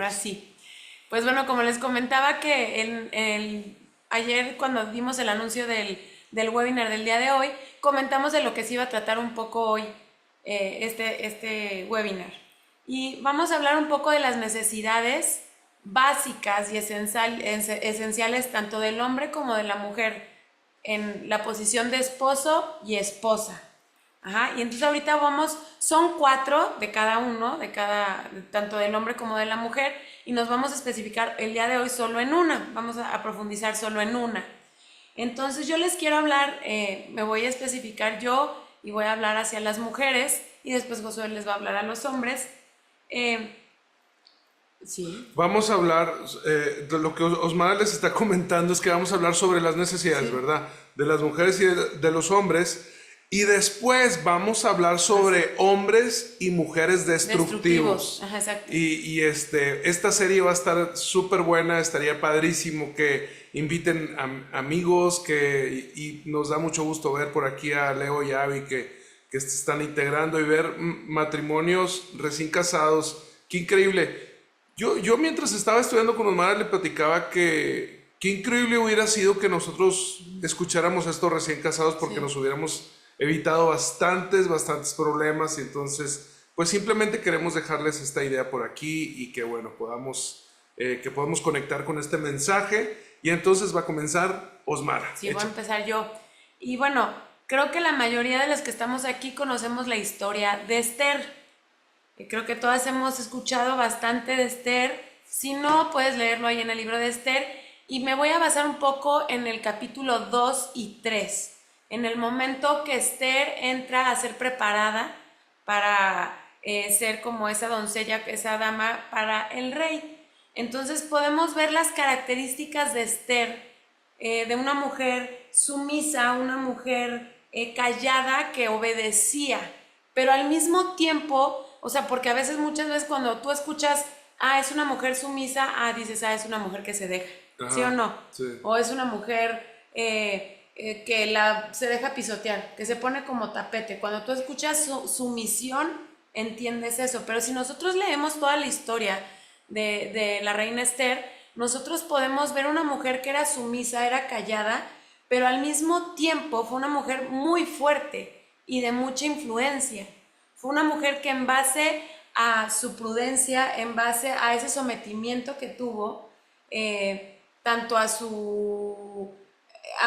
ahora sí. Pues bueno, como les comentaba que ayer cuando dimos el anuncio del webinar del día de hoy, comentamos de lo que se iba a tratar un poco hoy, este webinar. Y vamos a hablar un poco de las necesidades básicas y esenciales tanto del hombre como de la mujer en la posición de esposo y esposa. Ajá, y entonces ahorita son 4 de cada uno, tanto del hombre como de la mujer, y nos vamos a especificar el día de hoy solo en una, vamos a profundizar solo en una. Entonces yo les quiero hablar, me voy a especificar yo y voy a hablar hacia las mujeres, y después Josué les va a hablar a los hombres. Eh, sí. Vamos a hablar, de lo que Osmara les está comentando es que vamos a hablar sobre las necesidades, Sí. ¿verdad? De las mujeres y de los hombres. Y después vamos a hablar sobre hombres y mujeres destructivos. Ajá, exacto. Esta serie va a estar súper buena, estaría padrísimo que inviten amigos y nos da mucho gusto ver por aquí a Leo y Abby que se están integrando y ver matrimonios recién casados. Qué increíble. Yo mientras estaba estudiando con Osmara le platicaba que qué increíble hubiera sido que nosotros escucháramos a estos recién casados porque Sí. nos hubiéramos evitado bastantes problemas y entonces pues simplemente queremos dejarles esta idea por aquí y que bueno, que podamos conectar con este mensaje y entonces va a comenzar Osmara. Sí, voy a empezar yo. Y bueno, creo que la mayoría de los que estamos aquí conocemos la historia de Esther. Creo que todas hemos escuchado bastante de Esther. Si no, puedes leerlo ahí en el libro de Esther. Y me voy a basar un poco en el capítulo 2 y 3. En el momento que Esther entra a ser preparada para ser como esa doncella, esa dama para el rey. Entonces podemos ver las características de Esther, de una mujer sumisa, una mujer callada que obedecía, pero al mismo tiempo, o sea, porque a veces, muchas veces cuando tú escuchas, es una mujer sumisa, dices, es una mujer que se deja, ¿sí o Ajá, no? sí. O es una mujer que se deja pisotear, que se pone como tapete. Cuando tú escuchas sumisión, entiendes eso, pero si nosotros leemos toda la historia de la reina Esther, nosotros podemos ver una mujer que era sumisa, era callada, pero al mismo tiempo fue una mujer muy fuerte y de mucha influencia. Fue una mujer que en base a su prudencia, en base a ese sometimiento que tuvo, tanto a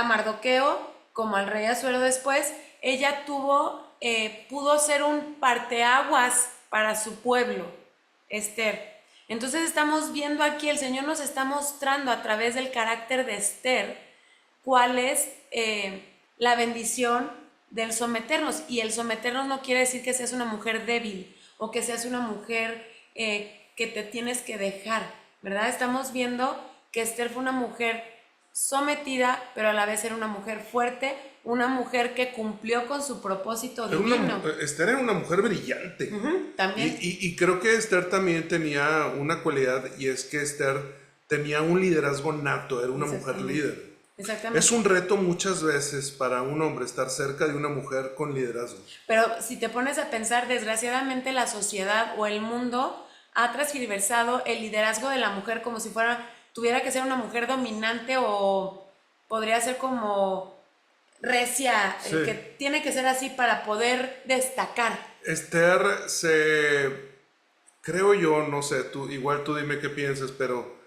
Mardoqueo como al rey Asuero después, ella pudo ser un parteaguas para su pueblo, Esther. Entonces estamos viendo aquí, el Señor nos está mostrando a través del carácter de Esther cuál es la bendición del someternos. Y el someternos no quiere decir que seas una mujer débil o que seas una mujer que te tienes que dejar, ¿verdad? Estamos viendo que Esther fue una mujer sometida, pero a la vez era una mujer fuerte, una mujer que cumplió con su propósito divino. Esther era una mujer brillante. También. Y creo que Esther también tenía una cualidad y es que Esther tenía un liderazgo nato, era una mujer líder. Exactamente. Es un reto muchas veces para un hombre estar cerca de una mujer con liderazgo. Pero si te pones a pensar, desgraciadamente la sociedad o el mundo ha transgiversado el liderazgo de la mujer como si tuviera que ser una mujer dominante o podría ser como recia, Sí. que tiene que ser así para poder destacar. Esther creo yo, no sé, igual tú dime qué piensas, pero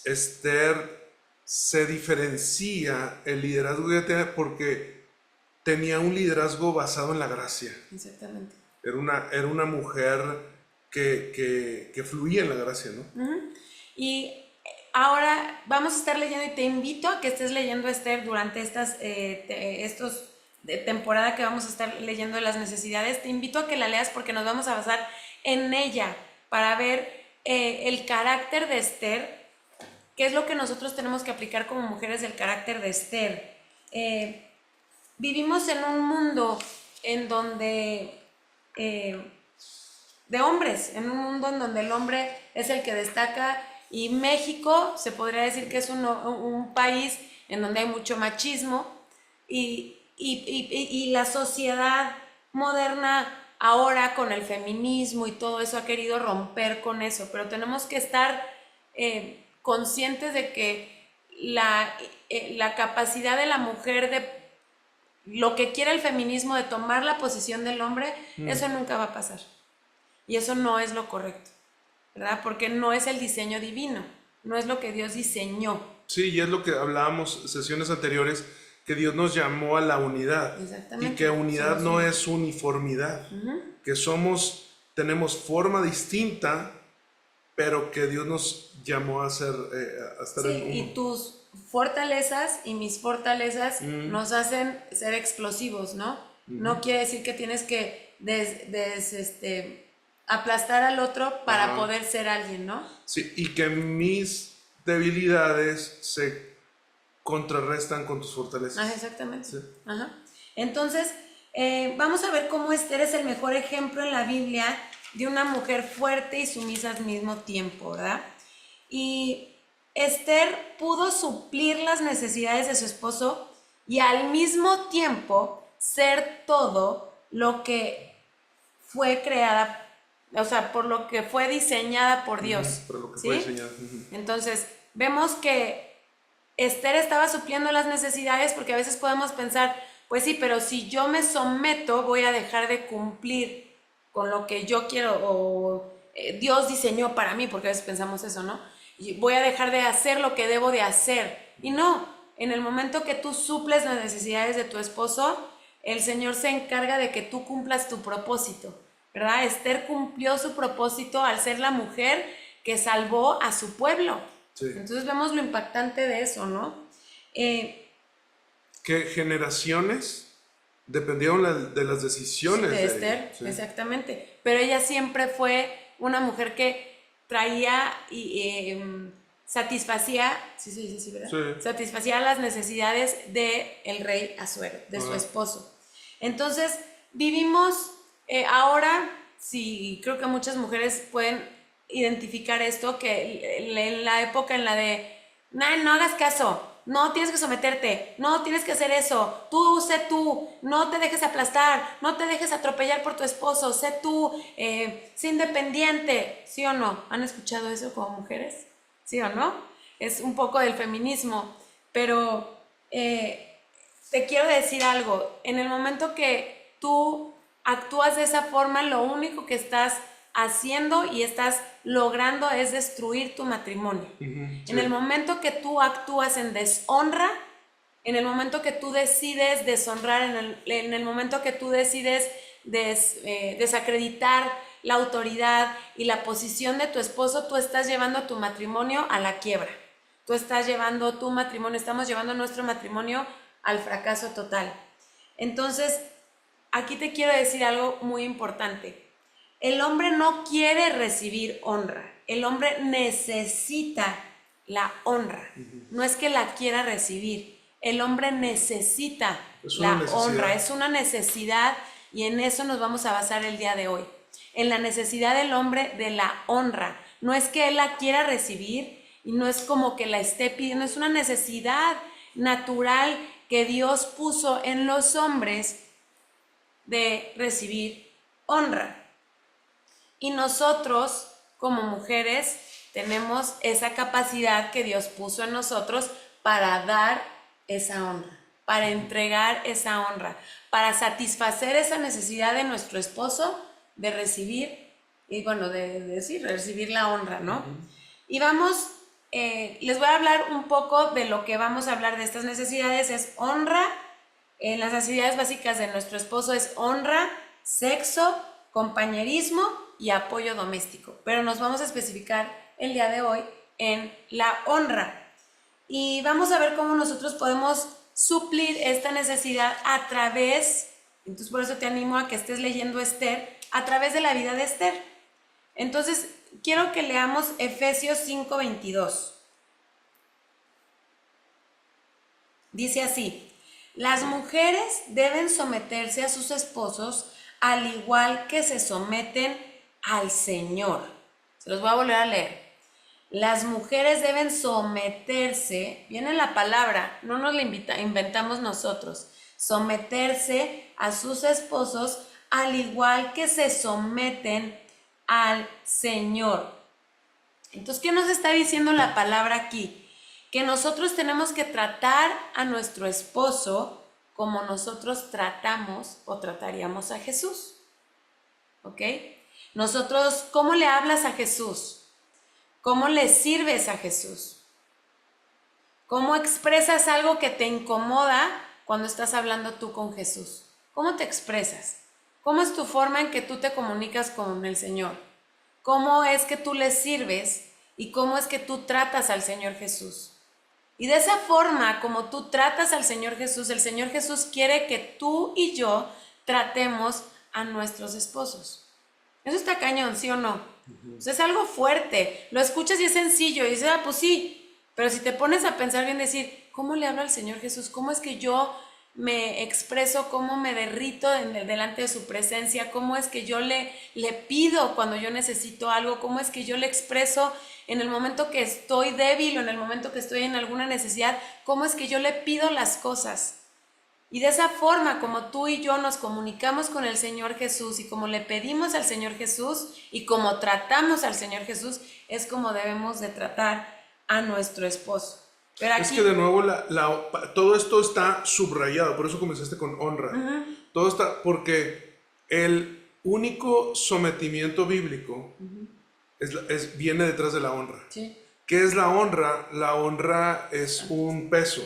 Esther se diferencia el liderazgo que tenía porque tenía un liderazgo basado en la gracia. Exactamente. Era una mujer que fluía en la gracia, ¿no? Y ahora vamos a estar leyendo y te invito a que estés leyendo Esther durante estos de temporada que vamos a estar leyendo de las necesidades. Te invito a que la leas porque nos vamos a basar en ella para ver el carácter de Esther, qué es lo que nosotros tenemos que aplicar como mujeres del carácter de Esther. Vivimos en un mundo en donde de hombres, en un mundo en donde el hombre es el que destaca, y México se podría decir que es un país en donde hay mucho machismo y la sociedad moderna ahora con el feminismo y todo eso ha querido romper con eso, pero tenemos que estar conscientes de que la capacidad de la mujer de lo que quiere el feminismo de tomar la posición del hombre, eso nunca va a pasar. Y eso no es lo correcto, ¿verdad? Porque no es el diseño divino, no es lo que Dios diseñó. Sí, y es lo que hablábamos sesiones anteriores, que Dios nos llamó a la unidad. Exactamente. Y que unidad Somos no uno. es uniformidad. Que tenemos forma distinta, pero que Dios nos llamó a ser, a estar en Sí, uno. y tus fortalezas y mis fortalezas nos hacen ser explosivos, ¿no? No quiere decir que tienes que aplastar al otro para Ajá. poder ser alguien, ¿no? Sí, y que mis debilidades se contrarrestan con tus fortalezas. Exactamente. Sí. Ajá. Entonces, vamos a ver cómo Esther es el mejor ejemplo en la Biblia de una mujer fuerte y sumisa al mismo tiempo, ¿verdad? Y Esther pudo suplir las necesidades de su esposo y al mismo tiempo ser todo lo que fue creada, o sea, por lo que fue diseñada por Dios. Por lo que ¿sí? fue diseñado. Entonces, vemos que Esther estaba supliendo las necesidades porque a veces podemos pensar, pues sí, pero si yo me someto voy a dejar de cumplir con lo que yo quiero o Dios diseñó para mí, porque a veces pensamos eso, ¿no? Y voy a dejar de hacer lo que debo de hacer. Y no, en el momento que tú suples las necesidades de tu esposo, el Señor se encarga de que tú cumplas tu propósito, ¿verdad? Esther cumplió su propósito al ser la mujer que salvó a su pueblo. Sí. Entonces vemos lo impactante de eso, ¿no? Que generaciones dependieron de las decisiones de Esther, ella. Sí. exactamente. Pero ella siempre fue una mujer que traía y satisfacía, sí se dice así, ¿verdad? Sí. Satisfacía las necesidades del rey Asuero, de su esposo. Entonces, vivimos ahora, sí, creo que muchas mujeres pueden identificar esto, que en la época en la de, no hagas caso, no tienes que someterte, no tienes que hacer eso, tú sé tú, no te dejes aplastar, no te dejes atropellar por tu esposo, sé tú, sé independiente, ¿sí o no? ¿Han escuchado eso como mujeres? ¿Sí o no? Es un poco del feminismo, pero te quiero decir algo, en el momento que tú actúas de esa forma, lo único que estás haciendo y estás logrando es destruir tu matrimonio. Sí. En el momento que tú actúas en deshonra, en el momento que tú decides deshonrar, en el momento que tú decides desacreditar la autoridad y la posición de tu esposo, tú estás llevando tu matrimonio a la quiebra. Tú estás llevando tu matrimonio, estamos llevando nuestro matrimonio al fracaso total. Entonces, aquí te quiero decir algo muy importante. El hombre no quiere recibir honra, el hombre necesita la honra. No es que la quiera recibir, el hombre necesita la honra, es una necesidad y en eso nos vamos a basar el día de hoy. En la necesidad del hombre de la honra. No es que él la quiera recibir y no es como que la esté pidiendo, es una necesidad natural que Dios puso en los hombres de recibir honra. Y nosotros, como mujeres, tenemos esa capacidad que Dios puso en nosotros para dar esa honra, para entregar esa honra, para satisfacer esa necesidad de nuestro esposo de recibir, y bueno, de recibir la honra, ¿no? Y vamos, les voy a hablar un poco de lo que vamos a hablar de estas necesidades, es honra, las necesidades básicas de nuestro esposo es honra, sexo, compañerismo y apoyo doméstico, pero nos vamos a especificar el día de hoy en la honra y vamos a ver cómo nosotros podemos suplir esta necesidad a través, entonces por eso te animo a que estés leyendo Esther, a través de la vida de Esther. Entonces quiero que leamos Efesios 5:22. Dice así: las mujeres deben someterse a sus esposos al igual que se someten al Señor. Se los voy a volver a leer. Las mujeres deben someterse, viene la palabra, no nos la inventamos nosotros, someterse a sus esposos al igual que se someten al Señor. Entonces, ¿qué nos está diciendo la palabra aquí? Que nosotros tenemos que tratar a nuestro esposo como nosotros tratamos o trataríamos a Jesús. ¿Ok? Nosotros, ¿cómo le hablas a Jesús? ¿Cómo le sirves a Jesús? ¿Cómo expresas algo que te incomoda cuando estás hablando tú con Jesús? ¿Cómo te expresas? ¿Cómo es tu forma en que tú te comunicas con el Señor? ¿Cómo es que tú le sirves y cómo es que tú tratas al Señor Jesús? Y de esa forma, como tú tratas al Señor Jesús, el Señor Jesús quiere que tú y yo tratemos a nuestros esposos. Eso está cañón, ¿sí o no? O sea, es algo fuerte. Lo escuchas y es sencillo y dices, pues sí. Pero si te pones a pensar bien, decir, ¿cómo le hablo al Señor Jesús? ¿Cómo es que yo me expreso? ¿Cómo me derrito delante de su presencia? ¿Cómo es que yo le pido cuando yo necesito algo? ¿Cómo es que yo le expreso en el momento que estoy débil o en el momento que estoy en alguna necesidad? ¿Cómo es que yo le pido las cosas? Y de esa forma, como tú y yo nos comunicamos con el Señor Jesús y como le pedimos al Señor Jesús y como tratamos al Señor Jesús, es como debemos de tratar a nuestro esposo. Pero aquí, es que de nuevo todo esto está subrayado, por eso comenzaste con honra. Todo está, porque el único sometimiento bíblico viene detrás de la honra. sí. ¿Qué es la honra? La honra es un peso.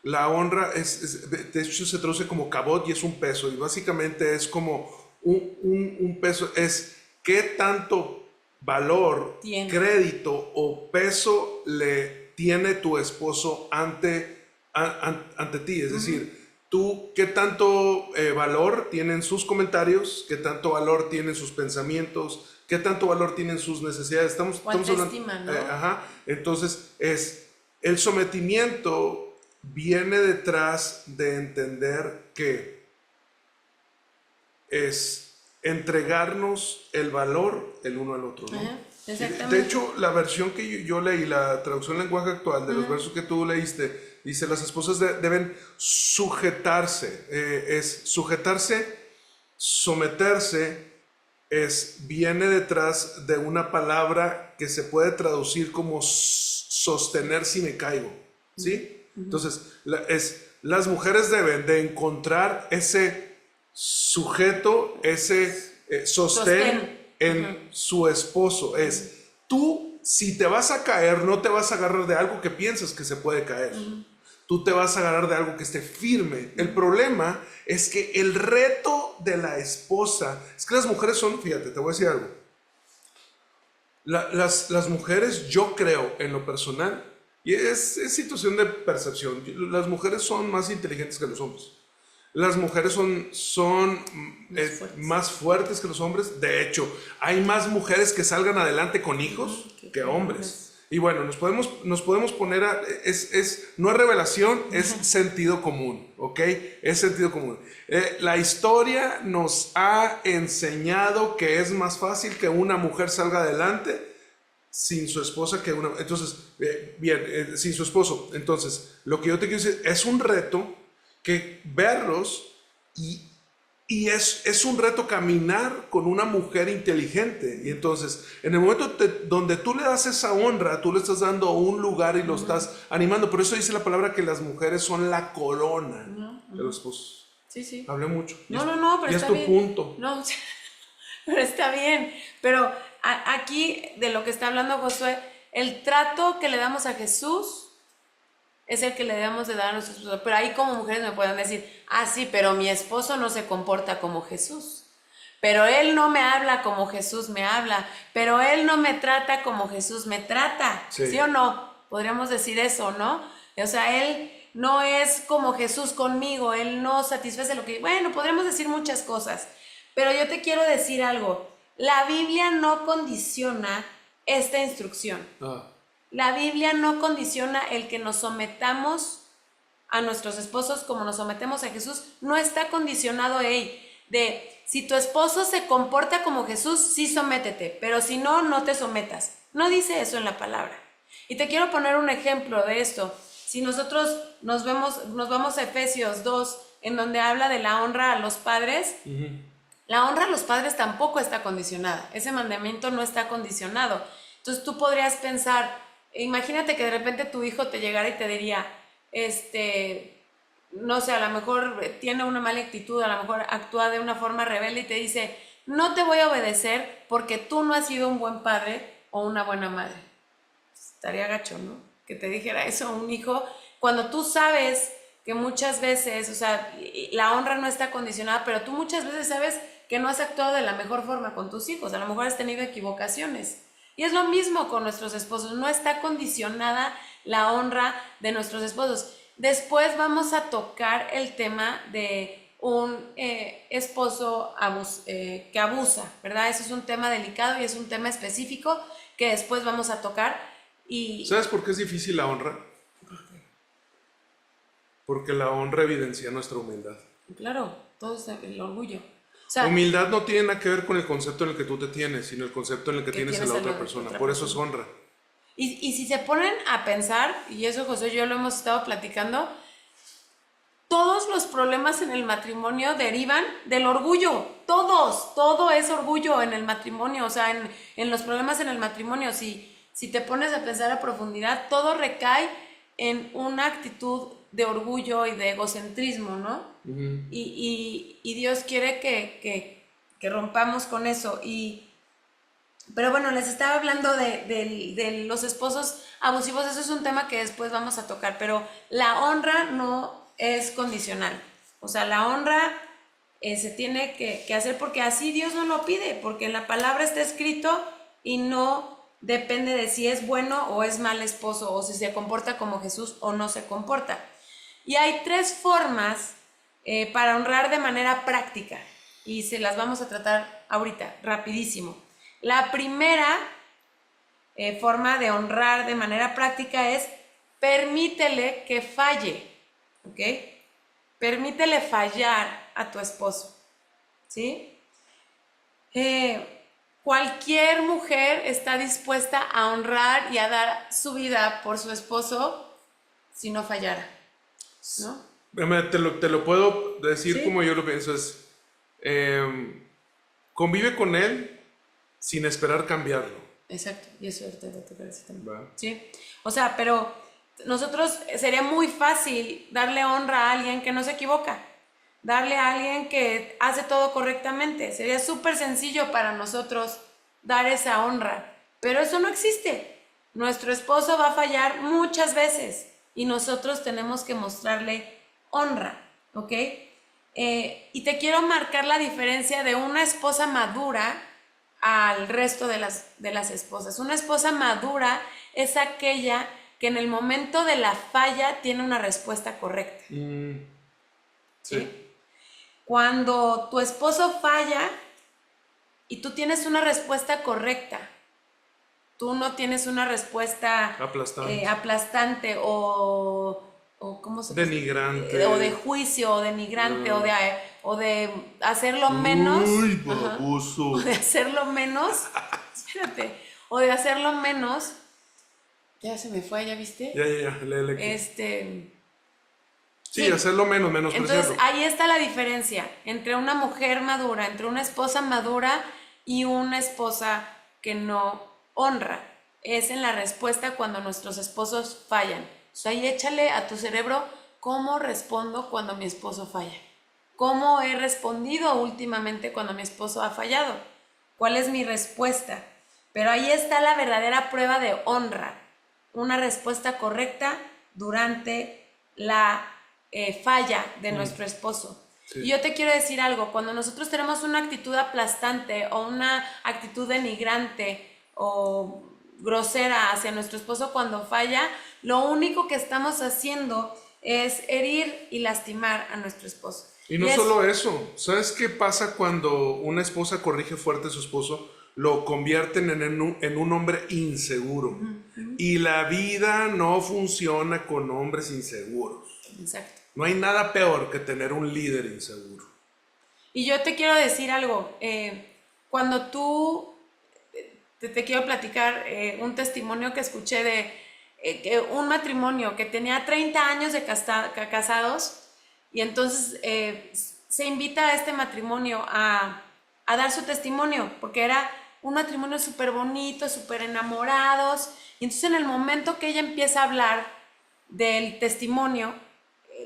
La honra de hecho se traduce como cabot y es un peso, y básicamente es como un peso, es qué tanto valor, crédito o peso le tiene tu esposo ante ti, es decir, tú qué tanto valor tienen sus comentarios, qué tanto valor tienen sus pensamientos, qué tanto valor tienen sus necesidades. Estamos hablando, estima, ¿no? Entonces el sometimiento viene detrás de entender que es entregarnos el valor el uno al otro, ¿no? Exactamente. De hecho, la versión que yo leí, la traducción en lenguaje actual de los versos que tú leíste, dice: las esposas deben sujetarse. Es sujetarse, someterse, viene detrás de una palabra que se puede traducir como sostener si me caigo, ¿sí? Entonces, las mujeres deben de encontrar ese sujeto, ese sostén en su esposo. Tú, si te vas a caer, no te vas a agarrar de algo que piensas que se puede caer. Tú te vas a agarrar de algo que esté firme. El problema es que el reto de la esposa, es que las mujeres son, fíjate, te voy a decir algo. Las mujeres, yo creo, en lo personal, y es situación de percepción, las mujeres son más inteligentes que los hombres. Las mujeres son más fuertes que los hombres. De hecho, hay más mujeres que salgan adelante con hijos que hombres. Y bueno, nos podemos poner no es revelación, es sentido común, ¿ok? Es sentido común. La historia nos ha enseñado que es más fácil que una mujer salga adelante sin su esposa que una... Entonces, sin su esposo. Entonces, lo que yo te quiero decir es un reto que verlos y es un reto caminar con una mujer inteligente. Y entonces, en el momento donde tú le das esa honra, tú le estás dando un lugar y lo estás animando. Por eso dice la palabra que las mujeres son la corona de los esposos. Sí, sí. Hablé mucho. No, pero y está es tu bien. punto. No, pero está bien. Pero aquí, de lo que está hablando Josué, el trato que le damos a Jesús es el que le debemos de dar a nuestros esposos. Pero ahí como mujeres me pueden decir, sí, pero mi esposo no se comporta como Jesús. Pero él no me habla como Jesús me habla. Pero él no me trata como Jesús me trata. ¿Sí o no? Podríamos decir eso, ¿no? O sea, él no es como Jesús conmigo. Él no satisface lo que... Bueno, podríamos decir muchas cosas. Pero yo te quiero decir algo. La Biblia no condiciona esta instrucción. La Biblia no condiciona el que nos sometamos a nuestros esposos como nos sometemos a Jesús. No está condicionado de si tu esposo se comporta como Jesús, sí sométete, pero si no, no te sometas. No dice eso en la palabra. Y te quiero poner un ejemplo de esto. Si nosotros nos vamos a Efesios 2, en donde habla de la honra a los padres, La honra a los padres tampoco está condicionada, ese mandamiento no está condicionado. Entonces tú podrías pensar, imagínate que de repente tu hijo te llegara y te diría, no sé, a lo mejor tiene una mala actitud, a lo mejor actúa de una forma rebelde y te dice, no te voy a obedecer porque tú no has sido un buen padre o una buena madre. Estaría gacho, ¿no? Que te dijera eso a un hijo, cuando tú sabes que muchas veces, o sea, la honra no está condicionada, pero tú muchas veces sabes que no has actuado de la mejor forma con tus hijos, a lo mejor has tenido equivocaciones. Y es lo mismo con nuestros esposos, no está condicionada la honra de nuestros esposos. Después vamos a tocar el tema de un esposo que abusa, ¿verdad? Eso es un tema delicado y es un tema específico que después vamos a tocar. ¿Sabes por qué es difícil la honra? Porque la honra evidencia nuestra humildad. Claro, todo es el orgullo. O sea, humildad no tiene nada que ver con el concepto en el que tú te tienes, sino el concepto en el que tienes a la otra persona. Por eso es honra. Y si se ponen a pensar, y eso José y yo lo hemos estado platicando, todos los problemas en el matrimonio derivan del orgullo. Todo es orgullo en el matrimonio. O sea, en los problemas en el matrimonio, si te pones a pensar a profundidad, todo recae en una actitud de orgullo y de egocentrismo, ¿no? Uh-huh. Y Dios quiere que rompamos con eso. Pero bueno, les estaba hablando de los esposos abusivos. Eso es un tema que después vamos a tocar, pero la honra no es condicional. O sea, la honra se tiene que hacer porque así Dios nos lo pide, porque en la palabra está escrito y no depende de si es bueno o es mal esposo, o si se comporta como Jesús o no se comporta. Y hay 3 formas para honrar de manera práctica, y se las vamos a tratar ahorita, rapidísimo. La primera forma de honrar de manera práctica es permítele que falle, ¿ok? Permítele fallar a tu esposo, ¿sí? Cualquier mujer está dispuesta a honrar y a dar su vida por su esposo si no fallara, ¿no? Te lo puedo decir, ¿sí? Como yo lo pienso, es convive con él sin esperar cambiarlo. Exacto, y eso te va a tocar ese tema. ¿Va? Sí, o sea, pero nosotros sería muy fácil darle honra a alguien que no se equivoca, darle a alguien que hace todo correctamente. Sería súper sencillo para nosotros dar esa honra, pero eso no existe. Nuestro esposo va a fallar muchas veces y nosotros tenemos que mostrarle honra, ¿ok? Y te quiero marcar la diferencia de una esposa madura al resto de las esposas. Una esposa madura es aquella que en el momento de la falla tiene una respuesta correcta. Sí. ¿Sí? Cuando tu esposo falla y tú tienes una respuesta correcta, tú no tienes una respuesta aplastante o ¿cómo se denigrante, o de juicio, o denigrante, o de hacerlo menos. Uy, baboso. O de hacerlo menos. Espérate. O de hacerlo menos. Ya se me fue, ¿ya viste? Ya, lee. Sí, hacerlo menos Entonces, preciado. ahí está la diferencia entre una mujer madura, entre una esposa madura y una esposa que no honra. Es en la respuesta cuando nuestros esposos fallan. O sea, ahí échale a tu cerebro cómo respondo cuando mi esposo falla. ¿Cómo he respondido últimamente cuando mi esposo ha fallado? ¿Cuál es mi respuesta? Pero ahí está la verdadera prueba de honra. Una respuesta correcta durante la falla de nuestro esposo. Sí. Y yo te quiero decir algo, cuando nosotros tenemos una actitud aplastante o una actitud denigrante o grosera hacia nuestro esposo cuando falla, lo único que estamos haciendo es herir y lastimar a nuestro esposo. Y no solo eso, ¿sabes qué pasa cuando una esposa corrige fuerte a su esposo? Lo convierten en un hombre inseguro. Uh-huh. Y la vida no funciona con hombres inseguros. Exacto. No hay nada peor que tener un líder inseguro. Y yo te quiero decir algo, cuando tú, te quiero platicar un testimonio que escuché de un matrimonio que tenía 30 años de casados, y entonces se invita a este matrimonio a a dar su testimonio, porque era un matrimonio súper bonito, súper enamorados. Y entonces en el momento que ella empieza a hablar del testimonio,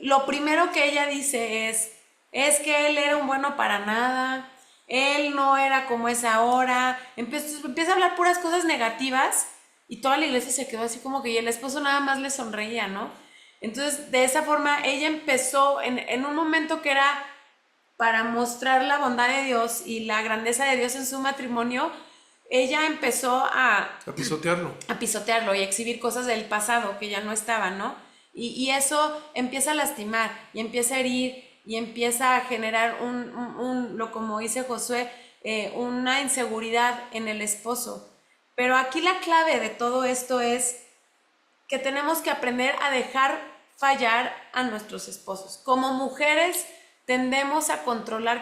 lo primero que ella dice es que él era un bueno para nada, él no era como es ahora, empieza a hablar puras cosas negativas y toda la iglesia se quedó así como que y el esposo nada más le sonreía, ¿no? Entonces de esa forma ella empezó en un momento que era para mostrar la bondad de Dios y la grandeza de Dios en su matrimonio, ella empezó a pisotearlo y a exhibir cosas del pasado que ya no estaban, ¿no? Y eso empieza a lastimar y empieza a herir y empieza a generar como dice Josué, una inseguridad en el esposo. Pero aquí la clave de todo esto es que tenemos que aprender a dejar fallar a nuestros esposos. Como mujeres tendemos a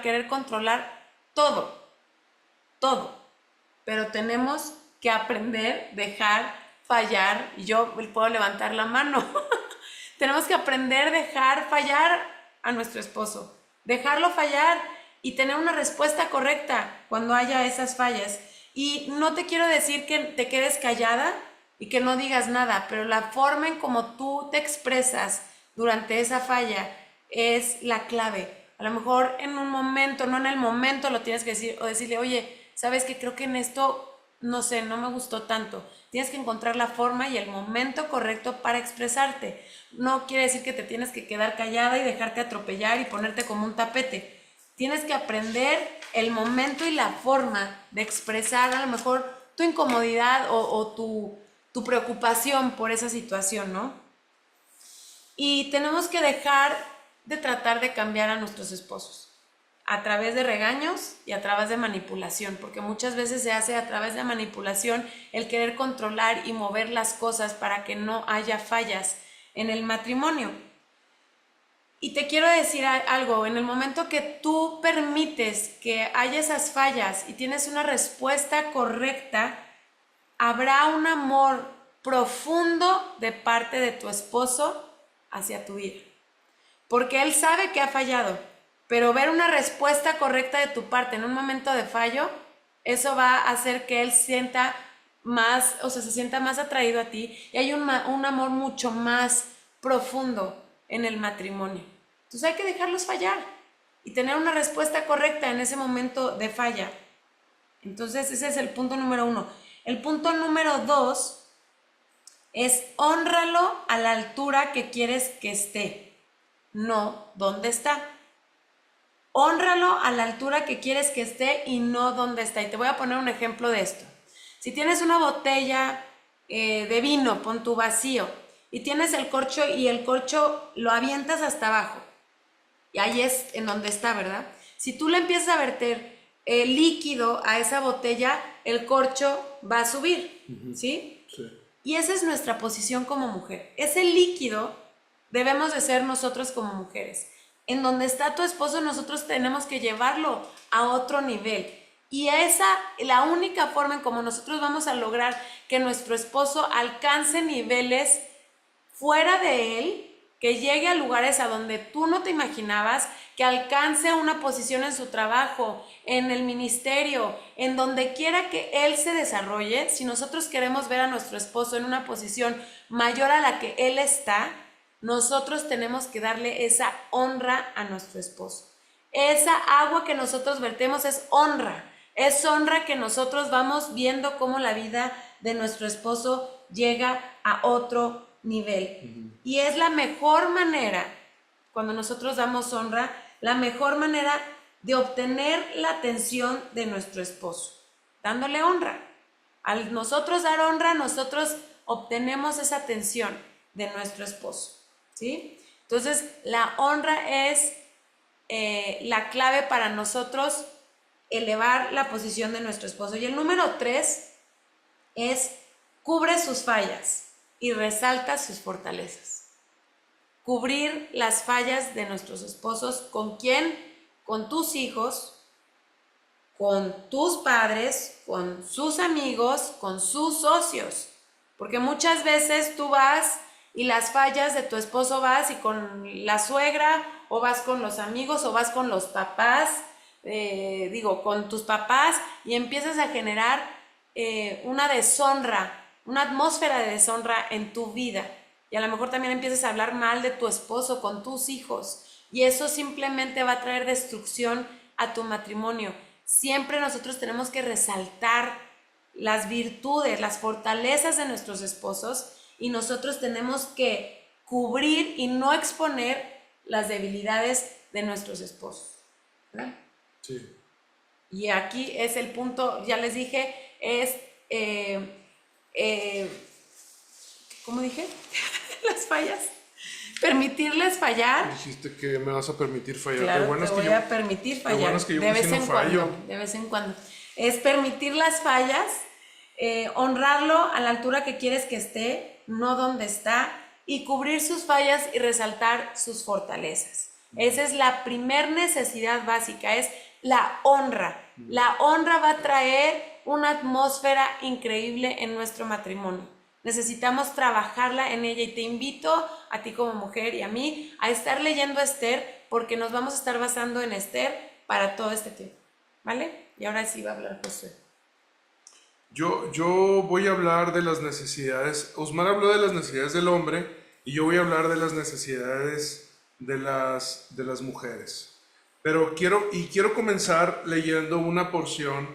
querer controlar todo, todo. Pero tenemos que aprender, dejar fallar, y yo puedo levantar la mano. Tenemos que aprender a dejar fallar a nuestro esposo, dejarlo fallar y tener una respuesta correcta cuando haya esas fallas. Y no te quiero decir que te quedes callada y que no digas nada, pero la forma en cómo tú te expresas durante esa falla es la clave. A lo mejor en un momento, no en el momento lo tienes que decir o decirle, oye, sabes que creo que en esto, no sé, no me gustó tanto. Tienes que encontrar la forma y el momento correcto para expresarte. No quiere decir que te tienes que quedar callada y dejarte atropellar y ponerte como un tapete. Tienes que aprender el momento y la forma de expresar a lo mejor tu incomodidad o tu preocupación por esa situación, ¿no? Y tenemos que dejar de tratar de cambiar a nuestros esposos a través de regaños y a través de manipulación, porque muchas veces se hace a través de manipulación el querer controlar y mover las cosas para que no haya fallas en el matrimonio. Y te quiero decir algo, en el momento que tú permites que haya esas fallas y tienes una respuesta correcta, habrá un amor profundo de parte de tu esposo hacia tu vida. Porque él sabe que ha fallado, pero ver una respuesta correcta de tu parte en un momento de fallo, eso va a hacer que él sienta más, o sea, se sienta más atraído a ti y hay un amor mucho más profundo en el matrimonio. Entonces hay que dejarlos fallar y tener una respuesta correcta en ese momento de falla. Entonces ese es el punto número 1. El punto número 2 es hónralo a la altura que quieres que esté, no donde está. Hónralo a la altura que quieres que esté y no donde está. Y te voy a poner un ejemplo de esto. Si tienes una botella de vino, pon tu vacío, y tienes el corcho y el corcho lo avientas hasta abajo, y ahí es en donde está, ¿verdad? Si tú le empiezas a verter líquido a esa botella, el corcho va a subir, ¿sí? Sí. Y esa es nuestra posición como mujer. Ese líquido debemos de ser nosotros como mujeres. En donde está tu esposo, nosotros tenemos que llevarlo a otro nivel. Y la única forma en cómo nosotros vamos a lograr que nuestro esposo alcance niveles fuera de él, que llegue a lugares a donde tú no te imaginabas, que alcance una posición en su trabajo, en el ministerio, en donde quiera que él se desarrolle. Si nosotros queremos ver a nuestro esposo en una posición mayor a la que él está, nosotros tenemos que darle esa honra a nuestro esposo. Esa agua que nosotros vertemos es honra que nosotros vamos viendo cómo la vida de nuestro esposo llega a otro nivel. Y es la mejor manera, cuando nosotros damos honra, la mejor manera de obtener la atención de nuestro esposo, dándole honra. Al nosotros dar honra, nosotros obtenemos esa atención de nuestro esposo, ¿sí? Entonces, la honra es la clave para nosotros elevar la posición de nuestro esposo. Y el número 3 es cubre sus fallas y resalta sus fortalezas. Cubrir las fallas de nuestros esposos. ¿Con quién? Con tus hijos, con tus padres, con sus amigos, con sus socios. Porque muchas veces tú vas y las fallas de tu esposo vas y con la suegra, o vas con los amigos, o vas con los papás, con tus papás y empiezas a generar una deshonra, una atmósfera de deshonra en tu vida. Y a lo mejor también empiezas a hablar mal de tu esposo con tus hijos. Y eso simplemente va a traer destrucción a tu matrimonio. Siempre nosotros tenemos que resaltar las virtudes, las fortalezas de nuestros esposos, y nosotros tenemos que cubrir y no exponer las debilidades de nuestros esposos, ¿verdad? Sí. Y aquí es el punto, ya les dije, es, ¿cómo dije? Las fallas. Permitirles fallar. Dijiste que me vas a permitir fallar. Claro, Qué bueno te es que voy yo, a permitir qué fallar. bueno es que yo De casi vez no en fallo. cuando, de vez en cuando. Es permitir las fallas, honrarlo a la altura que quieres que esté, no donde está, y cubrir sus fallas y resaltar sus fortalezas. Esa es la primer necesidad básica, es la honra. La honra va a traer una atmósfera increíble en nuestro matrimonio. Necesitamos trabajarla en ella, y te invito a ti como mujer y a mí a estar leyendo a Esther, porque nos vamos a estar basando en Esther para todo este tiempo, ¿vale? Y ahora sí va a hablar Josué. Yo voy a hablar de las necesidades. Osmar habló de las necesidades del hombre y yo voy a hablar de las necesidades de las mujeres. Pero quiero comenzar leyendo una porción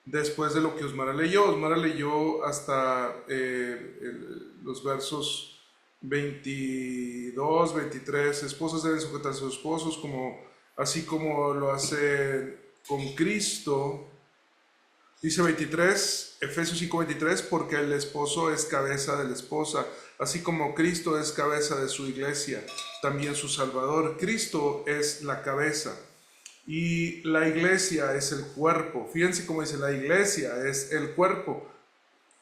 después de lo que Osmara leyó. Osmara leyó hasta los versos 22, 23. Esposas deben sujetarse a sus esposos así como lo hace con Cristo. Dice 23, Efesios 5:23, porque el esposo es cabeza de la esposa, así como Cristo es cabeza de su iglesia, también su Salvador. Cristo es la cabeza y la iglesia es el cuerpo. Fíjense cómo dice, la iglesia es el cuerpo.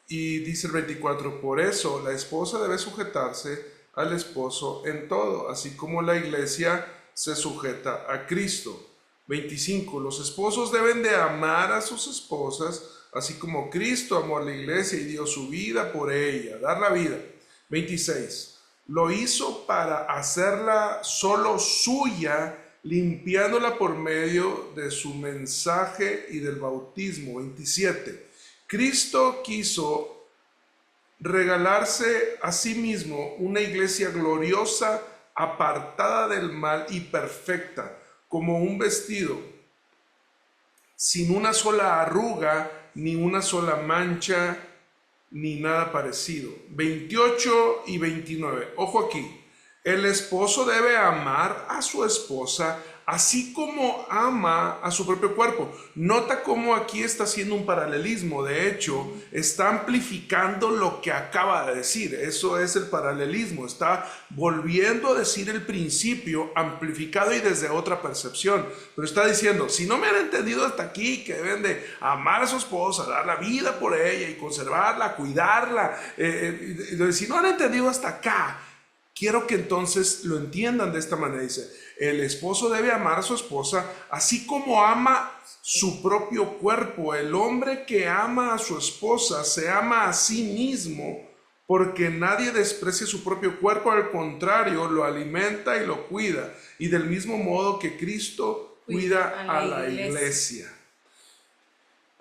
Y dice el 24, por eso la esposa debe sujetarse al esposo en todo, así como la iglesia se sujeta a Cristo. 25. Los esposos deben de amar a sus esposas, así como Cristo amó a la iglesia y dio su vida por ella, dar la vida. 26. Lo hizo para hacerla solo suya, limpiándola por medio de su mensaje y del bautismo. 27. Cristo quiso regalarse a sí mismo una iglesia gloriosa, apartada del mal y perfecta, como un vestido, sin una sola arruga, ni una sola mancha, ni nada parecido. 28 y 29. Ojo aquí. El esposo debe amar a su esposa así como ama a su propio cuerpo. Nota cómo aquí está haciendo un paralelismo. De hecho, está amplificando lo que acaba de decir. Eso es el paralelismo. Está volviendo a decir el principio amplificado y desde otra percepción. Pero está diciendo, si no me han entendido hasta aquí, que deben de amar a su esposa, dar la vida por ella y conservarla, cuidarla. Si no han entendido hasta acá, quiero que entonces lo entiendan de esta manera. Dice, el esposo debe amar a su esposa así como ama su propio cuerpo. El hombre que ama a su esposa se ama a sí mismo, porque nadie desprecia su propio cuerpo, al contrario, lo alimenta y lo cuida. Y del mismo modo que Cristo cuida a la iglesia.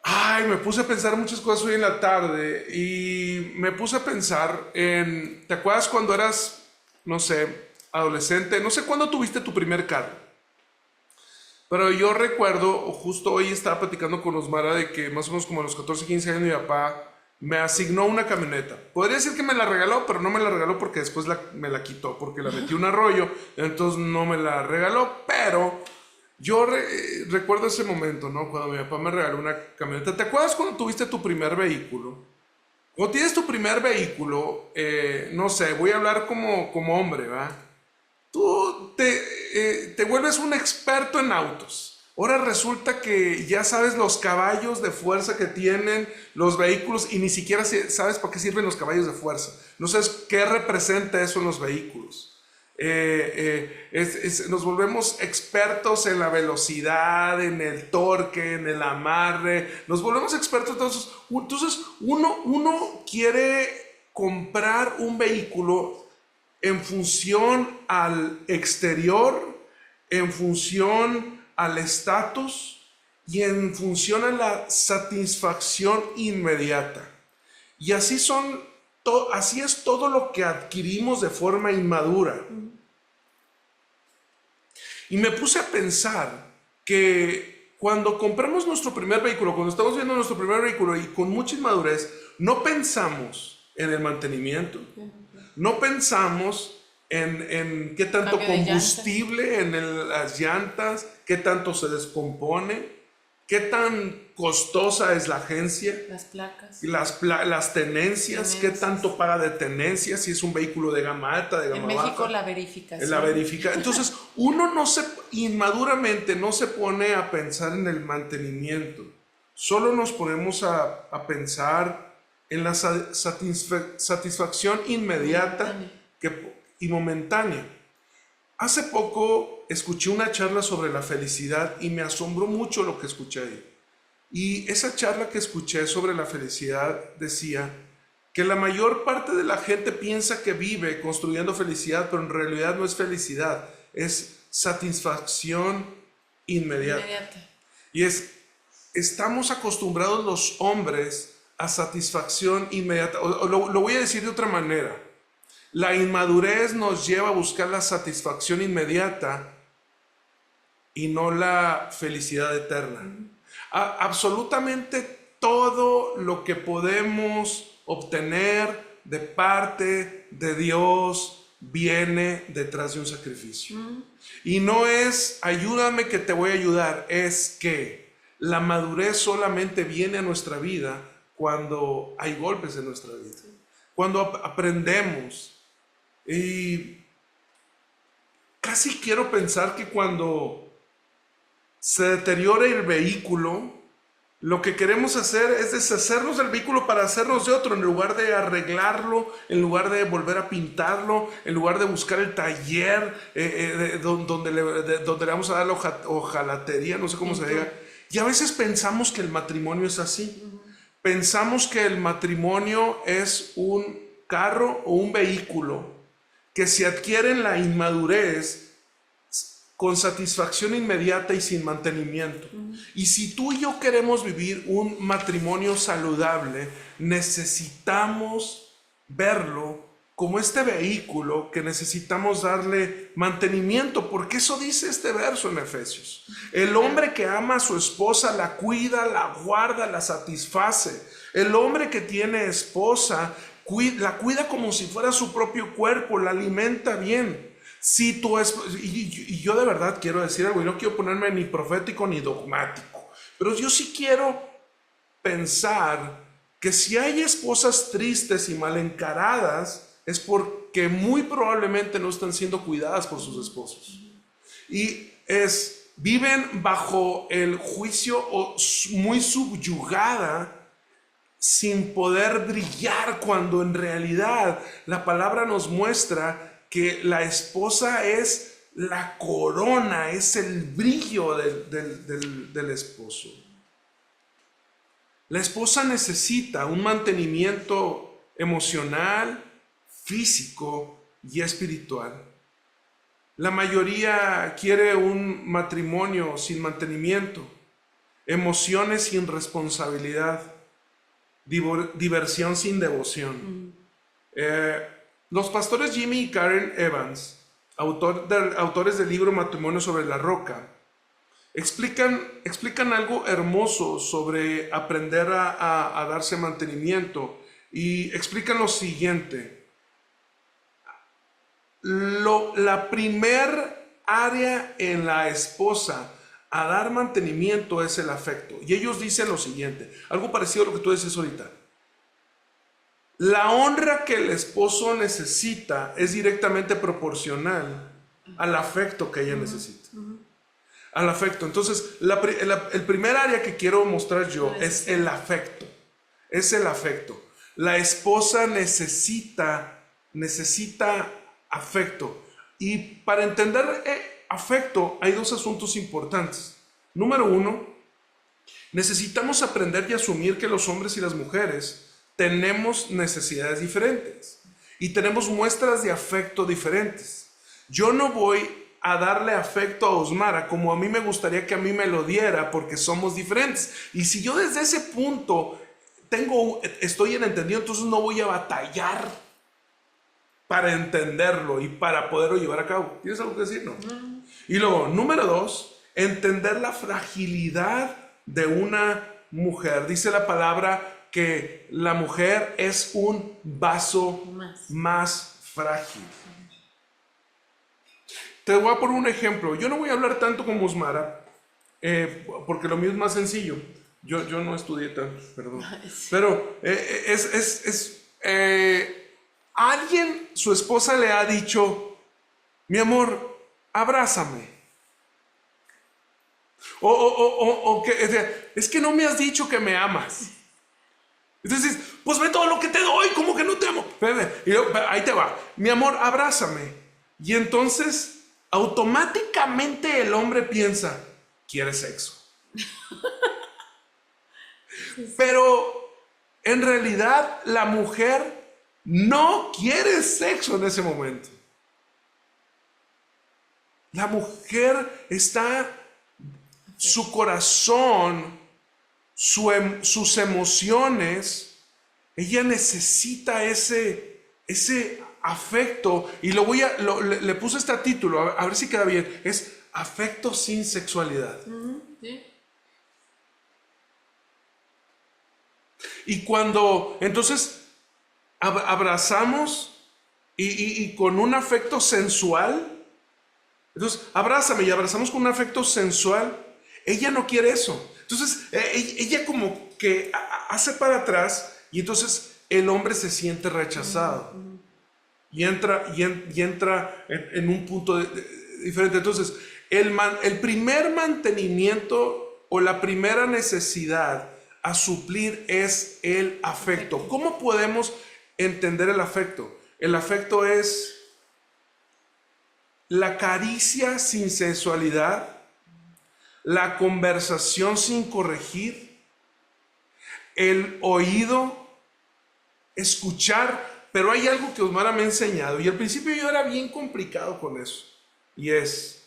Ay, me puse a pensar muchas cosas hoy en la tarde y me puse a pensar en, ¿te acuerdas cuando eras, no sé, adolescente? No sé cuándo tuviste tu primer carro, pero yo recuerdo, justo hoy estaba platicando con Osmara de que más o menos como a los 14, 15 años mi papá me asignó una camioneta. Podría decir que me la regaló, pero no me la regaló porque después me la quitó, porque la metí un arroyo, entonces no me la regaló, pero yo recuerdo ese momento, ¿no? Cuando mi papá me regaló una camioneta. ¿Te acuerdas cuando tuviste tu primer vehículo? Cuando tienes tu primer vehículo, no sé, voy a hablar como hombre, ¿va? Tú te vuelves un experto en autos. Ahora resulta que ya sabes los caballos de fuerza que tienen los vehículos y ni siquiera sabes para qué sirven los caballos de fuerza. No sabes qué representa eso en los vehículos. Nos volvemos expertos en la velocidad, en el torque, en el amarre. Nos volvemos expertos. Entonces uno quiere comprar un vehículo en función al exterior, en función al estatus, y en función a la satisfacción inmediata. Y así así es todo lo que adquirimos de forma inmadura. Y me puse a pensar que cuando compramos nuestro primer vehículo, cuando estamos viendo nuestro primer vehículo y con mucha inmadurez, no pensamos en el mantenimiento, no pensamos en qué tanto Cambio de combustible en las llantas, qué tanto se descompone, qué tan costosa es la agencia, Las placas. las tenencias, qué tanto paga de tenencias, si es un vehículo de gama alta, de gama En México baja. la verificación. La verifica. Entonces, uno inmaduramente no se pone a pensar en el mantenimiento. Solo nos ponemos a pensar en la satisfacción inmediata y momentánea. Hace poco escuché una charla sobre la felicidad y me asombró mucho lo que escuché ahí. Y esa charla que escuché sobre la felicidad decía que la mayor parte de la gente piensa que vive construyendo felicidad, pero en realidad no es felicidad, es satisfacción inmediata. Y estamos acostumbrados los hombres a satisfacción inmediata. Lo voy a decir de otra manera. La inmadurez nos lleva a buscar la satisfacción inmediata y no la felicidad eterna. Absolutamente todo lo que podemos obtener de parte de Dios viene detrás de un sacrificio. Y no es ayúdame que te voy a ayudar, es que la madurez solamente viene a nuestra vida cuando hay golpes en nuestra vida, cuando aprendemos. Y casi quiero pensar que cuando se deteriora el vehículo, lo que queremos hacer es deshacernos del vehículo para hacernos de otro, en lugar de arreglarlo, en lugar de volver a pintarlo, en lugar de buscar el taller donde le vamos a dar la hojalatería, no sé cómo se diga. Y a veces pensamos que el matrimonio es así. Pensamos que el matrimonio es un carro o un vehículo que se adquiere en la inmadurez con satisfacción inmediata y sin mantenimiento. Y si tú y yo queremos vivir un matrimonio saludable, necesitamos verlo como este vehículo que necesitamos darle mantenimiento, porque eso dice este verso en Efesios. El hombre que ama a su esposa la cuida, la guarda, la satisface. El hombre que tiene esposa la cuida como si fuera su propio cuerpo, la alimenta bien. Si tú y yo de verdad quiero decir algo, y no quiero ponerme ni profético ni dogmático, pero yo sí quiero pensar que si hay esposas tristes y mal encaradas, es porque muy probablemente no están siendo cuidadas por sus esposos. Y viven bajo el juicio o muy subyugada, sin poder brillar, cuando en realidad la palabra nos muestra que la esposa es la corona, es el brillo del esposo. La esposa necesita un mantenimiento emocional, físico y espiritual. La mayoría quiere un matrimonio sin mantenimiento, emociones sin responsabilidad, diversión sin devoción. Los pastores Jimmy y Karen Evans, autores del libro Matrimonio sobre la Roca, explican algo hermoso sobre aprender a darse mantenimiento, y explican lo siguiente. La primer área en la esposa a dar mantenimiento es el afecto. Y ellos dicen lo siguiente, algo parecido a lo que tú dices ahorita. La honra que el esposo necesita es directamente proporcional al afecto que ella necesita. Al afecto. Entonces, el primer área que quiero mostrar yo es el afecto. Es el afecto. La esposa necesita afecto. Y para entender afecto hay dos asuntos importantes. Número uno, necesitamos aprender y asumir que los hombres y las mujeres tenemos necesidades diferentes y tenemos muestras de afecto diferentes. Yo no voy a darle afecto a Osmara como a mí me gustaría que a mí me lo diera, porque somos diferentes. Y si yo desde ese punto estoy en entendido, entonces no voy a batallar para entenderlo y para poderlo llevar a cabo. ¿Tienes algo que decir? No. Y luego, número 2, entender la fragilidad de una mujer. Dice la palabra que la mujer es un vaso más frágil. Te voy a poner un ejemplo. Yo no voy a hablar tanto como Osmara, porque lo mío es más sencillo. Yo no estudié tanto, perdón. Pero alguien, su esposa le ha dicho, mi amor, abrázame. O que es que no me has dicho que me amas. Entonces, pues ve todo lo que te doy, ¿cómo que no te amo? Y luego, ahí te va, mi amor, abrázame. Y entonces, automáticamente el hombre piensa, quiere sexo. Pero en realidad la mujer no quiere sexo en ese momento. La mujer está, su corazón, sus emociones, ella necesita ese afecto. Y le puse este título, a ver si queda bien. Es afecto sin sexualidad. Sí. Y cuando entonces abrazamos y con un afecto sensual, entonces abrázame y abrazamos con un afecto sensual, ella no quiere eso. Entonces ella como que hace para atrás y entonces el hombre se siente rechazado y entra en un punto diferente. Entonces el primer mantenimiento o la primera necesidad a suplir es el afecto. ¿Cómo podemos entender el afecto? El afecto es la caricia sin sensualidad, la conversación sin corregir, el oído, escuchar. Pero hay algo que Osmara me ha enseñado y al principio yo era bien complicado con eso, y es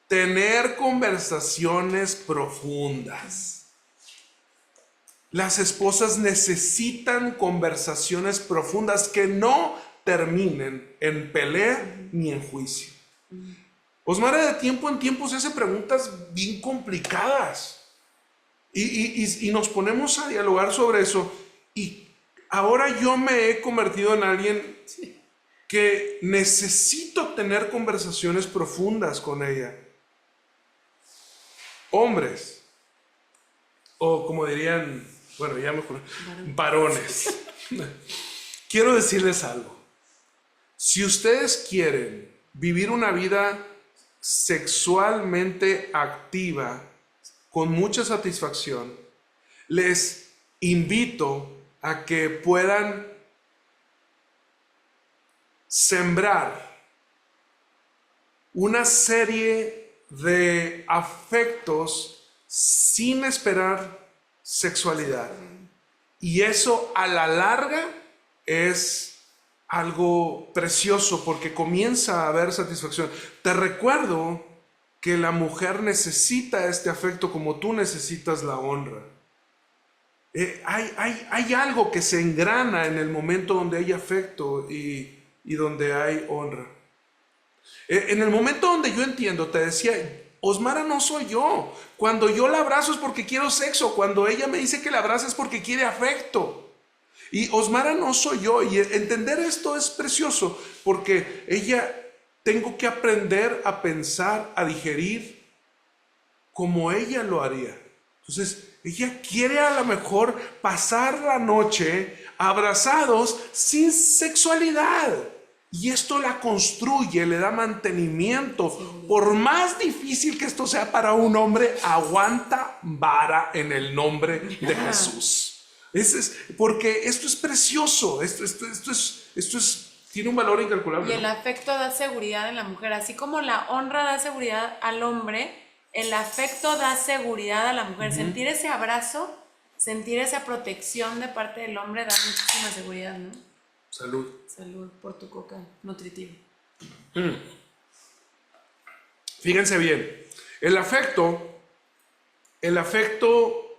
tener conversaciones profundas. Las esposas necesitan conversaciones profundas que no terminen en pelea ni en juicio. Osmara de tiempo en tiempo se hace preguntas bien complicadas y nos ponemos a dialogar sobre eso, y ahora yo me he convertido en alguien que necesito tener conversaciones profundas con ella. Hombres, o como dirían, bueno, ya mejor, varones. Quiero decirles algo. Si ustedes quieren vivir una vida sexualmente activa, con mucha satisfacción, les invito a que puedan sembrar una serie de afectos sin esperar sexualidad. Y eso a la larga es algo precioso porque comienza a haber satisfacción. Te recuerdo que la mujer necesita este afecto como tú necesitas la honra. Hay algo que se engrana en el momento donde hay afecto y donde hay honra. En el momento donde yo entiendo, te decía, Osmara no soy yo. Cuando yo la abrazo es porque quiero sexo. Cuando ella me dice que la abraza es porque quiere afecto. Y Osmara no soy yo. Y entender esto es precioso porque tengo que aprender a pensar, a digerir como ella lo haría. Entonces, ella quiere a lo mejor pasar la noche abrazados sin sexualidad. Y esto la construye, le da mantenimiento. Sí. Por más difícil que esto sea para un hombre, aguanta vara en el nombre de Jesús. Porque esto es precioso, tiene un valor incalculable. Y el afecto da seguridad en la mujer, así como la honra da seguridad al hombre, el afecto da seguridad a la mujer. Sentir ese abrazo, sentir esa protección de parte del hombre da muchísima seguridad, ¿no? Salud. Salud por tu coca nutritiva. Fíjense bien, el afecto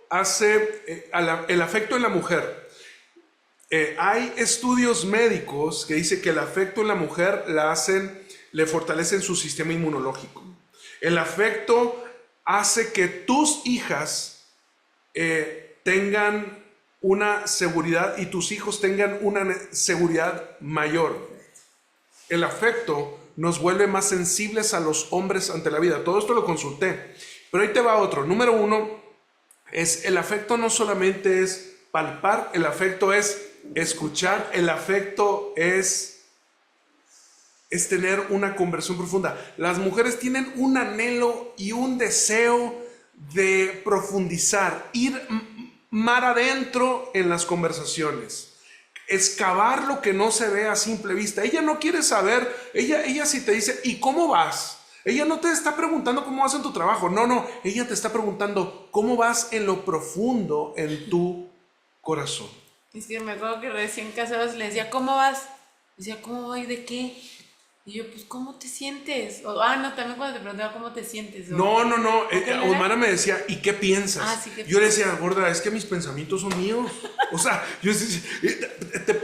hace, el afecto en la mujer. Hay estudios médicos que dicen que el afecto en la mujer le fortalecen su sistema inmunológico. El afecto hace que tus hijas tengan una seguridad y tus hijos tengan una seguridad mayor. El afecto nos vuelve más sensibles a los hombres ante la vida. Todo esto lo consulté, pero ahí te va otro. Número 1 es el afecto no solamente es palpar, el afecto es escuchar, el afecto es tener una conversación profunda. Las mujeres tienen un anhelo y un deseo de profundizar, ir mar adentro en las conversaciones, excavar lo que no se ve a simple vista. Ella no quiere saber, ella si te dice, ¿y cómo vas? Ella no te está preguntando cómo vas en tu trabajo, no, ella te está preguntando cómo vas en lo profundo en tu corazón. Es que me acuerdo que recién casados le decía, ¿cómo vas? Decía, ¿cómo voy? ¿De qué? Y yo, pues, ¿cómo te sientes? No, también cuando te preguntaba, ¿cómo te sientes? No. Osmara me decía, ¿y qué piensas? Sí, ¿qué yo le decía, gorda, es que mis pensamientos son míos. O sea,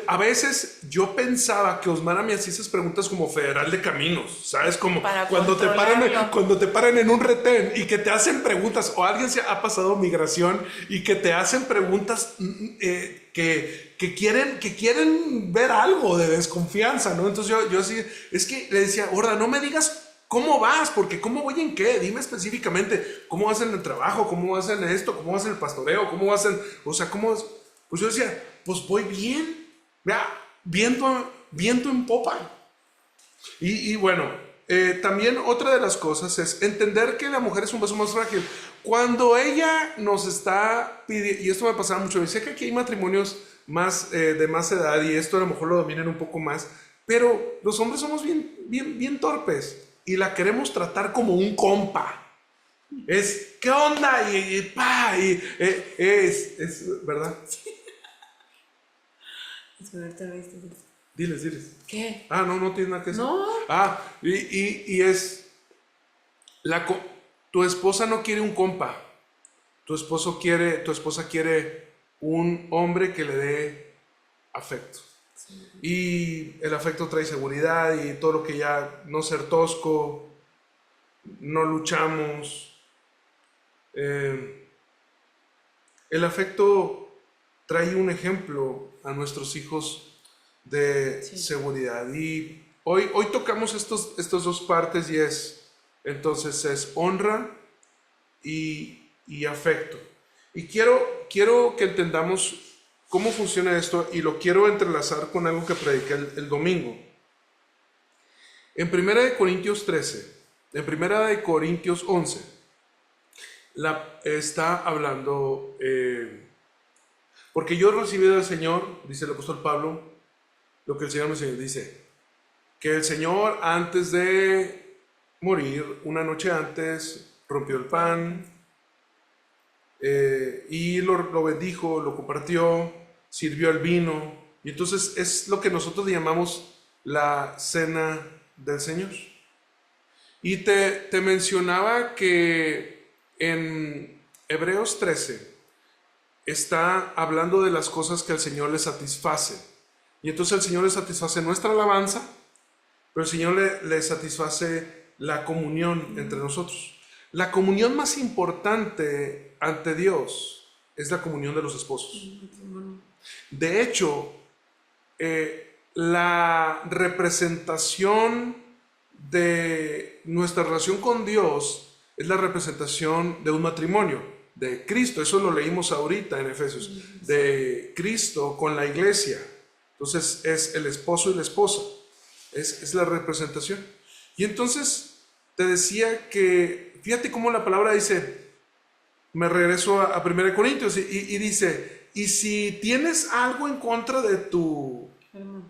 a veces yo pensaba que Osmara me hacía esas preguntas como federal de caminos, ¿sabes? Como cuando te paran en un retén y que te hacen preguntas, o alguien se ha pasado migración y que te hacen preguntas que quieren ver algo de desconfianza, ¿no? Entonces yo así, es que le decía, gorda, no me digas cómo vas, porque cómo voy en qué, dime específicamente, cómo vas en el trabajo, cómo vas en esto, cómo vas en el pastoreo, cómo vas en, o sea, cómo vas. Pues yo decía, pues voy bien, vea, viento en popa. Y bueno, también otra de las cosas es entender que la mujer es un vaso más frágil. Cuando ella nos está pidiendo, y esto me pasaba mucho, sé que aquí hay matrimonios de más edad y esto a lo mejor lo dominan un poco más, pero los hombres somos bien torpes y la queremos tratar como un compa. Es, ¿qué onda? Es ¿verdad? Diles. ¿Qué? No tiene nada que decir. No. Y es, tu esposa no quiere un compa, tu esposa quiere un hombre que le dé afecto. Sí. Y el afecto trae seguridad y todo lo que ya, no ser tosco, no luchamos. El afecto trae un ejemplo a nuestros hijos de seguridad. Y hoy tocamos estas dos partes y entonces es honra y afecto. Y quiero que entendamos cómo funciona esto y lo quiero entrelazar con algo que prediqué el domingo. En 1 Corintios 13, en 1 Corintios 11, está hablando, porque yo recibí del Señor, dice el apóstol Pablo, lo que el Señor me enseñó, dice, que el Señor antes de morir, una noche antes, rompió el pan, y lo bendijo, lo compartió, sirvió el vino, y entonces es lo que nosotros llamamos la cena del Señor. Y te mencionaba que en Hebreos 13 está hablando de las cosas que el Señor le satisface, y entonces el Señor le satisface nuestra alabanza, pero el Señor le satisface la comunión entre nosotros. La comunión más importante ante Dios es la comunión de los esposos. De hecho, la representación de nuestra relación con Dios es la representación de un matrimonio, de Cristo. Eso lo leímos ahorita en Efesios, de Cristo con la iglesia. Entonces es el esposo y la esposa, es la representación. Y entonces te decía que, fíjate cómo la palabra dice, me regreso a 1 Corintios y dice, y si tienes algo en contra de tu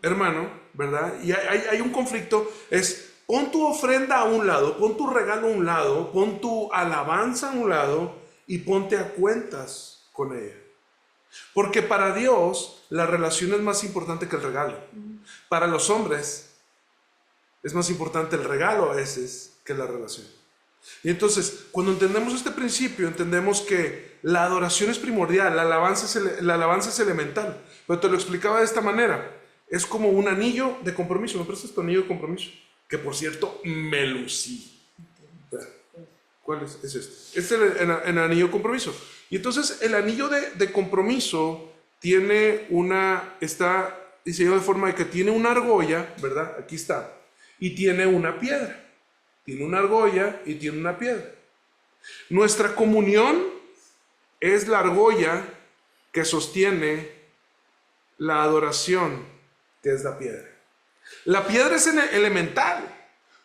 hermano, ¿verdad? Y hay un conflicto, es pon tu ofrenda a un lado, pon tu regalo a un lado, pon tu alabanza a un lado y ponte a cuentas con ella. Porque para Dios la relación es más importante que el regalo. Para los hombres es más importante el regalo a veces que la relación. Y entonces, cuando entendemos este principio, entendemos que la adoración es primordial, la alabanza es elemental. Pero te lo explicaba de esta manera. Es como un anillo de compromiso. ¿Me prestas tu anillo de compromiso? Que por cierto, me lucí. ¿Cuál es? Es este. Este es el anillo de compromiso. Y entonces el anillo de compromiso está diseñado de forma de que tiene una argolla, ¿verdad? Aquí está. Y tiene una piedra. Tiene una argolla y tiene una piedra. Nuestra comunión es la argolla que sostiene la adoración, que es la piedra. La piedra es elemental,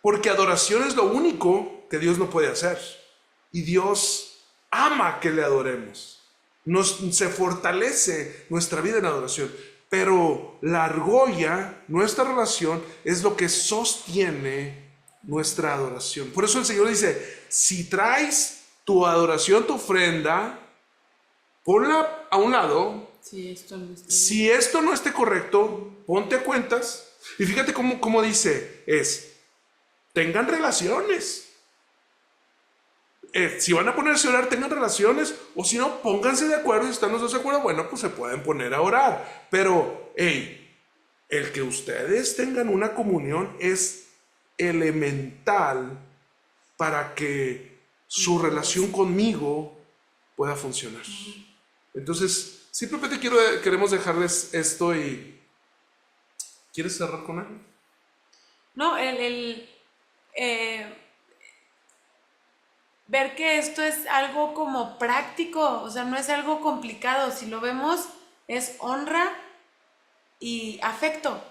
porque adoración es lo único que Dios no puede hacer. Y Dios ama que le adoremos. Se fortalece nuestra vida en adoración. Pero la argolla, nuestra relación, es lo que sostiene nuestra adoración. Por eso el Señor dice, si traes tu adoración, tu ofrenda, ponla a un lado. Si esto no esté correcto, ponte a cuentas. Y fíjate cómo dice, tengan relaciones. Si van a ponerse a orar, tengan relaciones, o si no, pónganse de acuerdo. Si están los dos de acuerdo, bueno, pues se pueden poner a orar. Pero, el que ustedes tengan una comunión es elemental para que su relación conmigo pueda funcionar. Entonces, simplemente queremos dejarles esto. Y ¿quieres cerrar con algo? No, ver que esto es algo como práctico, o sea, no es algo complicado. Si lo vemos, es honra y afecto.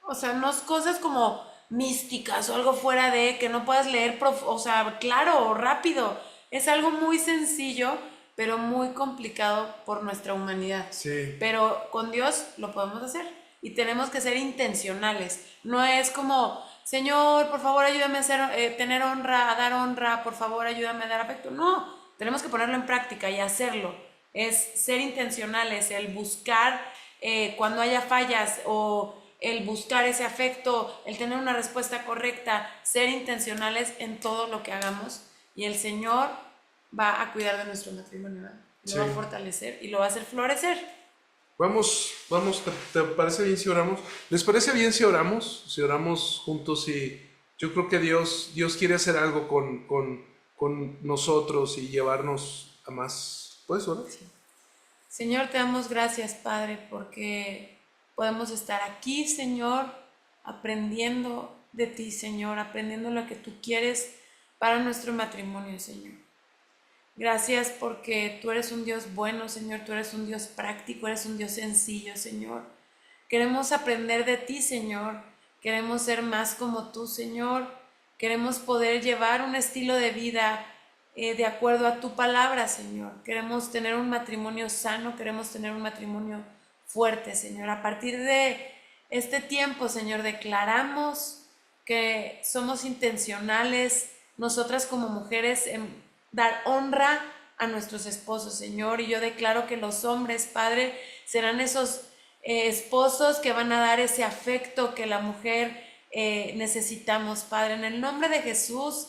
O sea, no es cosas como místicas o algo fuera de que no puedas leer, o sea, claro o rápido. Es algo muy sencillo, pero muy complicado por nuestra humanidad. Sí. Pero con Dios lo podemos hacer y tenemos que ser intencionales. No es como, Señor, por favor, ayúdame a tener honra, a dar honra, por favor, ayúdame a dar afecto. No, tenemos que ponerlo en práctica y hacerlo. Es ser intencionales, el buscar cuando haya fallas, o el buscar ese afecto, el tener una respuesta correcta, ser intencionales en todo lo que hagamos, y el Señor va a cuidar de nuestro matrimonio, ¿verdad? Lo va a fortalecer y lo va a hacer florecer. Vamos, ¿te parece bien si oramos? ¿Les parece bien si oramos? Si oramos juntos. Y yo creo que Dios quiere hacer algo con nosotros y llevarnos a más. ¿Puedes orar? Sí. Señor, te damos gracias, Padre, porque podemos estar aquí, Señor, aprendiendo de ti, Señor, aprendiendo lo que tú quieres para nuestro matrimonio, Señor. Gracias porque tú eres un Dios bueno, Señor, tú eres un Dios práctico, eres un Dios sencillo, Señor. Queremos aprender de ti, Señor. Queremos ser más como tú, Señor. Queremos poder llevar un estilo de vida de acuerdo a tu palabra, Señor. Queremos tener un matrimonio sano, queremos tener un matrimonio fuerte, Señor. A partir de este tiempo, Señor, declaramos que somos intencionales, nosotras como mujeres, en dar honra a nuestros esposos, Señor. Y yo declaro que los hombres, Padre, serán esos esposos que van a dar ese afecto que la mujer necesitamos, Padre. En el nombre de Jesús,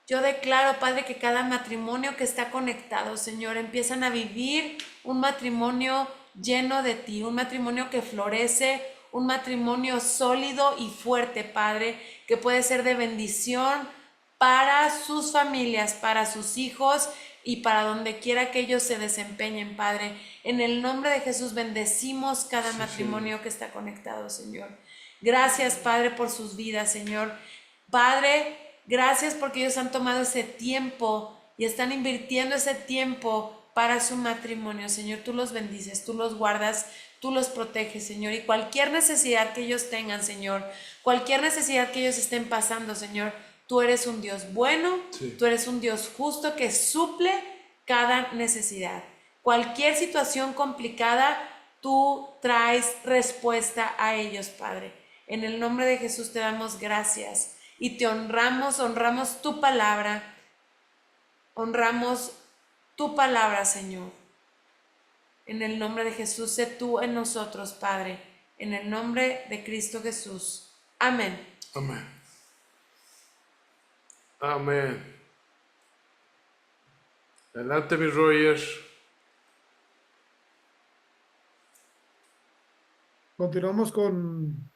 yo declaro, Padre, que cada matrimonio que está conectado, Señor, empiezan a vivir un matrimonio lleno de ti, un matrimonio que florece, un matrimonio sólido y fuerte, Padre, que puede ser de bendición para sus familias, para sus hijos y para donde quiera que ellos se desempeñen, Padre. En el nombre de Jesús bendecimos cada matrimonio que está conectado, Señor. Gracias, Padre, por sus vidas, Señor. Padre, gracias porque ellos han tomado ese tiempo y están invirtiendo ese tiempo para su matrimonio, Señor. Tú los bendices, tú los guardas, tú los proteges, Señor. Y cualquier necesidad que ellos tengan, Señor, cualquier necesidad que ellos estén pasando, Señor, tú eres un Dios bueno, tú eres un Dios justo que suple cada necesidad. Cualquier situación complicada, tú traes respuesta a ellos, Padre. En el nombre de Jesús te damos gracias y te honramos tu palabra, honramos tu palabra, Señor. En el nombre de Jesús, sé tú en nosotros, Padre. En el nombre de Cristo Jesús. Amén. Amén. Amén. Adelante, mi Roger. Continuamos con